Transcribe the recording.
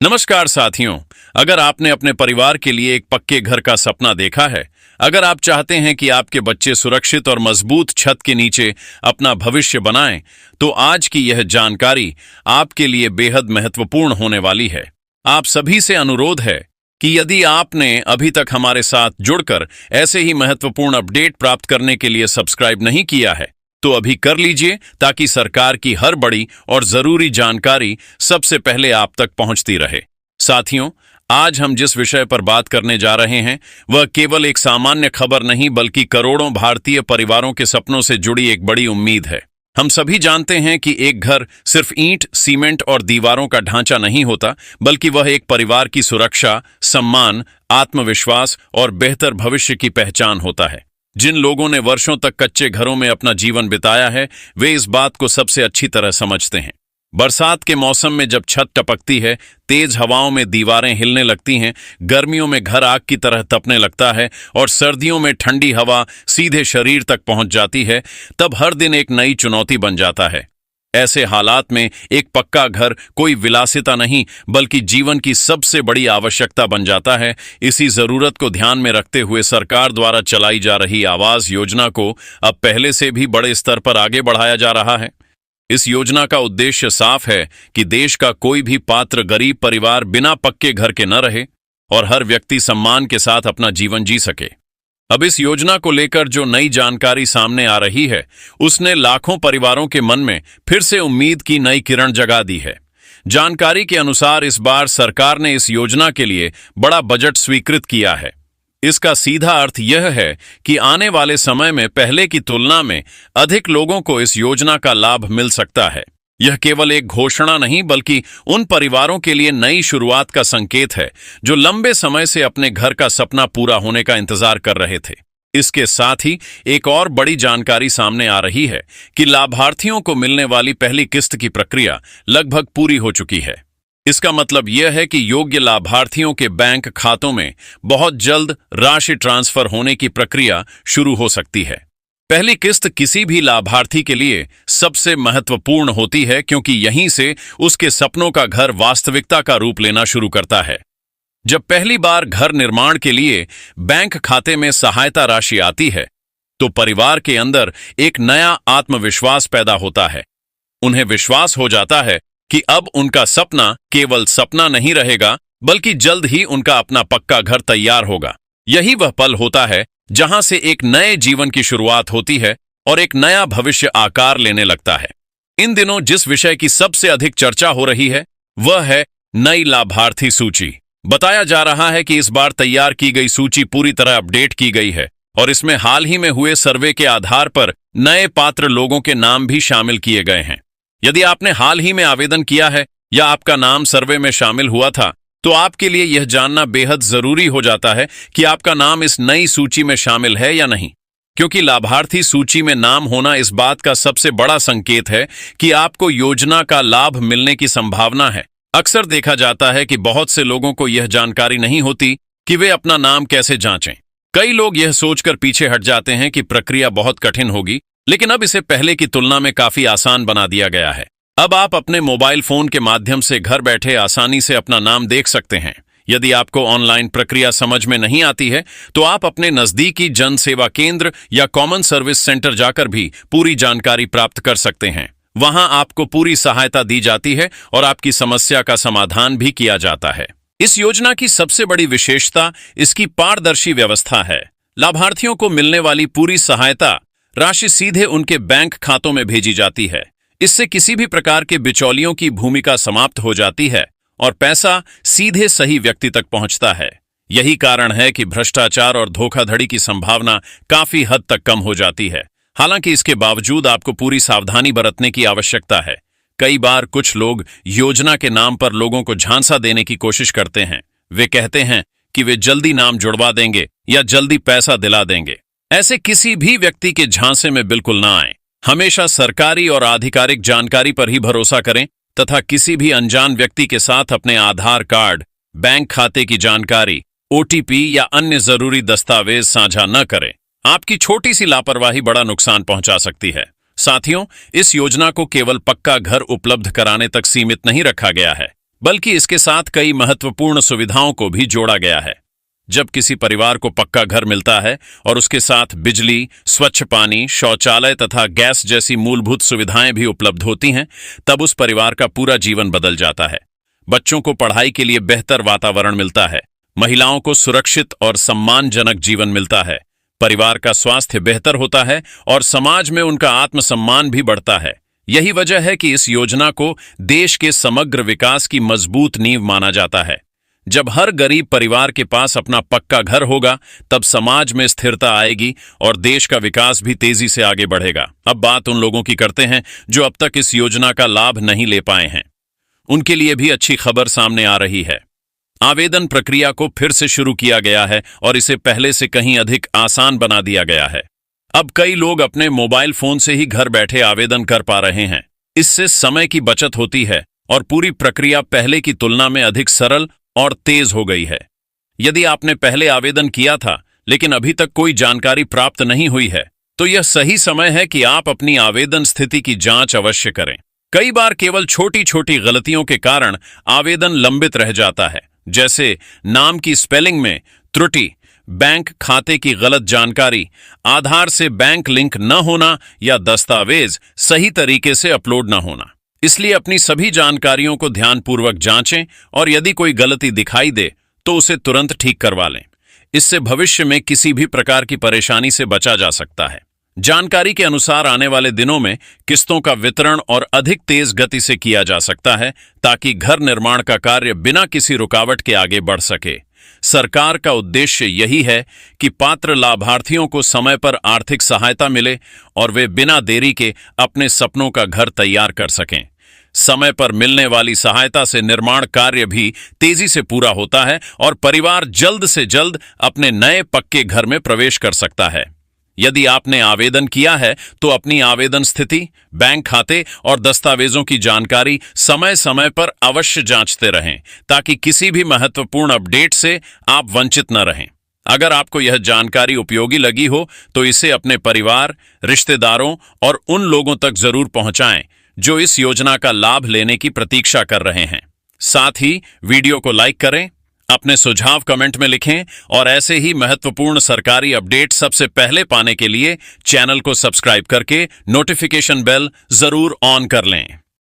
नमस्कार साथियों। अगर आपने अपने परिवार के लिए एक पक्के घर का सपना देखा है, अगर आप चाहते हैं कि आपके बच्चे सुरक्षित और मजबूत छत के नीचे अपना भविष्य बनाएं, तो आज की यह जानकारी आपके लिए बेहद महत्वपूर्ण होने वाली है। आप सभी से अनुरोध है कि यदि आपने अभी तक हमारे साथ जुड़कर ऐसे ही महत्वपूर्ण अपडेट प्राप्त करने के लिए सब्सक्राइब नहीं किया है, तो अभी कर लीजिए ताकि सरकार की हर बड़ी और जरूरी जानकारी सबसे पहले आप तक पहुंचती रहे। साथियों, आज हम जिस विषय पर बात करने जा रहे हैं वह केवल एक सामान्य खबर नहीं बल्कि करोड़ों भारतीय परिवारों के सपनों से जुड़ी एक बड़ी उम्मीद है। हम सभी जानते हैं कि एक घर सिर्फ ईंट, सीमेंट और दीवारों का ढांचा नहीं होता, बल्कि वह एक परिवार की सुरक्षा, सम्मान, आत्मविश्वास और बेहतर भविष्य की पहचान होता है। जिन लोगों ने वर्षों तक कच्चे घरों में अपना जीवन बिताया है, वे इस बात को सबसे अच्छी तरह समझते हैं। बरसात के मौसम में जब छत टपकती है, तेज हवाओं में दीवारें हिलने लगती हैं, गर्मियों में घर आग की तरह तपने लगता है और सर्दियों में ठंडी हवा सीधे शरीर तक पहुंच जाती है, तब हर दिन एक नई चुनौती बन जाता है। ऐसे हालात में एक पक्का घर कोई विलासिता नहीं बल्कि जीवन की सबसे बड़ी आवश्यकता बन जाता है। इसी जरूरत को ध्यान में रखते हुए सरकार द्वारा चलाई जा रही आवास योजना को अब पहले से भी बड़े स्तर पर आगे बढ़ाया जा रहा है। इस योजना का उद्देश्य साफ है कि देश का कोई भी पात्र गरीब परिवार बिना पक्के घर के न रहे और हर व्यक्ति सम्मान के साथ अपना जीवन जी सके। अब इस योजना को लेकर जो नई जानकारी सामने आ रही है, उसने लाखों परिवारों के मन में फिर से उम्मीद की नई किरण जगा दी है। जानकारी के अनुसार इस बार सरकार ने इस योजना के लिए बड़ा बजट स्वीकृत किया है। इसका सीधा अर्थ यह है कि आने वाले समय में पहले की तुलना में अधिक लोगों को इस योजना का लाभ मिल सकता है। यह केवल एक घोषणा नहीं बल्कि उन परिवारों के लिए नई शुरुआत का संकेत है जो लंबे समय से अपने घर का सपना पूरा होने का इंतजार कर रहे थे। इसके साथ ही एक और बड़ी जानकारी सामने आ रही है कि लाभार्थियों को मिलने वाली पहली किस्त की प्रक्रिया लगभग पूरी हो चुकी है। इसका मतलब यह है कि योग्य लाभार्थियों के बैंक खातों में बहुत जल्द राशि ट्रांसफर होने की प्रक्रिया शुरू हो सकती है। पहली किस्त किसी भी लाभार्थी के लिए सबसे महत्वपूर्ण होती है क्योंकि यहीं से उसके सपनों का घर वास्तविकता का रूप लेना शुरू करता है। जब पहली बार घर निर्माण के लिए बैंक खाते में सहायता राशि आती है, तो परिवार के अंदर एक नया आत्मविश्वास पैदा होता है। उन्हें विश्वास हो जाता है कि अब उनका सपना केवल सपना नहीं रहेगा बल्कि जल्द ही उनका अपना पक्का घर तैयार होगा। यही वह पल होता है जहां से एक नए जीवन की शुरुआत होती है और एक नया भविष्य आकार लेने लगता है। इन दिनों जिस विषय की सबसे अधिक चर्चा हो रही है वह है नई लाभार्थी सूची। बताया जा रहा है कि इस बार तैयार की गई सूची पूरी तरह अपडेट की गई है और इसमें हाल ही में हुए सर्वे के आधार पर नए पात्र लोगों के नाम भी शामिल किए गए हैं। यदि आपने हाल ही में आवेदन किया है या आपका नाम सर्वे में शामिल हुआ था, तो आपके लिए यह जानना बेहद जरूरी हो जाता है कि आपका नाम इस नई सूची में शामिल है या नहीं, क्योंकि लाभार्थी सूची में नाम होना इस बात का सबसे बड़ा संकेत है कि आपको योजना का लाभ मिलने की संभावना है। अक्सर देखा जाता है कि बहुत से लोगों को यह जानकारी नहीं होती कि वे अपना नाम कैसे जांचें। कई लोग यह सोचकर पीछे हट जाते हैं कि प्रक्रिया बहुत कठिन होगी, लेकिन अब इसे पहले की तुलना में काफी आसान बना दिया गया है। अब आप अपने मोबाइल फोन के माध्यम से घर बैठे आसानी से अपना नाम देख सकते हैं। यदि आपको ऑनलाइन प्रक्रिया समझ में नहीं आती है, तो आप अपने नजदीकी जन सेवा केंद्र या कॉमन सर्विस सेंटर जाकर भी पूरी जानकारी प्राप्त कर सकते हैं। वहां आपको पूरी सहायता दी जाती है और आपकी समस्या का समाधान भी किया जाता है। इस योजना की सबसे बड़ी विशेषता इसकी पारदर्शी व्यवस्था है। लाभार्थियों को मिलने वाली पूरी सहायता राशि सीधे उनके बैंक खातों में भेजी जाती है। इससे किसी भी प्रकार के बिचौलियों की भूमिका समाप्त हो जाती है और पैसा सीधे सही व्यक्ति तक पहुंचता है। यही कारण है कि भ्रष्टाचार और धोखाधड़ी की संभावना काफी हद तक कम हो जाती है। हालांकि इसके बावजूद आपको पूरी सावधानी बरतने की आवश्यकता है। कई बार कुछ लोग योजना के नाम पर लोगों को झांसा देने की कोशिश करते हैं। वे कहते हैं कि वे जल्दी नाम जुड़वा देंगे या जल्दी पैसा दिला देंगे। ऐसे किसी भी व्यक्ति के झांसे में बिल्कुल ना आएं। हमेशा सरकारी और आधिकारिक जानकारी पर ही भरोसा करें तथा किसी भी अनजान व्यक्ति के साथ अपने आधार कार्ड, बैंक खाते की जानकारी, ओटीपी या अन्य जरूरी दस्तावेज साझा न करें। आपकी छोटी सी लापरवाही बड़ा नुकसान पहुंचा सकती है। साथियों, इस योजना को केवल पक्का घर उपलब्ध कराने तक सीमित नहीं रखा गया है, बल्कि इसके साथ कई महत्वपूर्ण सुविधाओं को भी जोड़ा गया है। जब किसी परिवार को पक्का घर मिलता है और उसके साथ बिजली, स्वच्छ पानी, शौचालय तथा गैस जैसी मूलभूत सुविधाएं भी उपलब्ध होती हैं, तब उस परिवार का पूरा जीवन बदल जाता है। बच्चों को पढ़ाई के लिए बेहतर वातावरण मिलता है, महिलाओं को सुरक्षित और सम्मानजनक जीवन मिलता है, परिवार का स्वास्थ्य बेहतर होता है और समाज में उनका आत्मसम्मान भी बढ़ता है। यही वजह है कि इस योजना को देश के समग्र विकास की मजबूत नींव माना जाता है। जब हर गरीब परिवार के पास अपना पक्का घर होगा, तब समाज में स्थिरता आएगी और देश का विकास भी तेजी से आगे बढ़ेगा। अब बात उन लोगों की करते हैं जो अब तक इस योजना का लाभ नहीं ले पाए हैं। उनके लिए भी अच्छी खबर सामने आ रही है। आवेदन प्रक्रिया को फिर से शुरू किया गया है और इसे पहले से कहीं अधिक आसान बना दिया गया है। अब कई लोग अपने मोबाइल फोन से ही घर बैठे आवेदन कर पा रहे हैं। इससे समय की बचत होती है और पूरी प्रक्रिया पहले की तुलना में अधिक सरल और तेज हो गई है। यदि आपने पहले आवेदन किया था लेकिन अभी तक कोई जानकारी प्राप्त नहीं हुई है, तो यह सही समय है कि आप अपनी आवेदन स्थिति की जांच अवश्य करें। कई बार केवल छोटी छोटी गलतियों के कारण आवेदन लंबित रह जाता है, जैसे नाम की स्पेलिंग में त्रुटि, बैंक खाते की गलत जानकारी, आधार से बैंक लिंक न होना या दस्तावेज सही तरीके से अपलोड न होना। इसलिए अपनी सभी जानकारियों को ध्यानपूर्वक जांचें और यदि कोई गलती दिखाई दे तो उसे तुरंत ठीक करवा लें। इससे भविष्य में किसी भी प्रकार की परेशानी से बचा जा सकता है। जानकारी के अनुसार आने वाले दिनों में किस्तों का वितरण और अधिक तेज गति से किया जा सकता है, ताकि घर निर्माण का कार्य बिना किसी रुकावट के आगे बढ़ सके। सरकार का उद्देश्य यही है कि पात्र लाभार्थियों को समय पर आर्थिक सहायता मिले और वे बिना देरी के अपने सपनों का घर तैयार कर सकें। समय पर मिलने वाली सहायता से निर्माण कार्य भी तेजी से पूरा होता है और परिवार जल्द से जल्द अपने नए पक्के घर में प्रवेश कर सकता है। यदि आपने आवेदन किया है तो अपनी आवेदन स्थिति, बैंक खाते और दस्तावेजों की जानकारी समय समय पर अवश्य जांचते रहें, ताकि किसी भी महत्वपूर्ण अपडेट से आप वंचित न रहें। अगर आपको यह जानकारी उपयोगी लगी हो तो इसे अपने परिवार, रिश्तेदारों और उन लोगों तक जरूर पहुंचाएं जो इस योजना का लाभ लेने की प्रतीक्षा कर रहे हैं। साथ ही वीडियो को लाइक करें, अपने सुझाव कमेंट में लिखें और ऐसे ही महत्वपूर्ण सरकारी अपडेट सबसे पहले पाने के लिए चैनल को सब्सक्राइब करके नोटिफिकेशन बेल जरूर ऑन कर लें।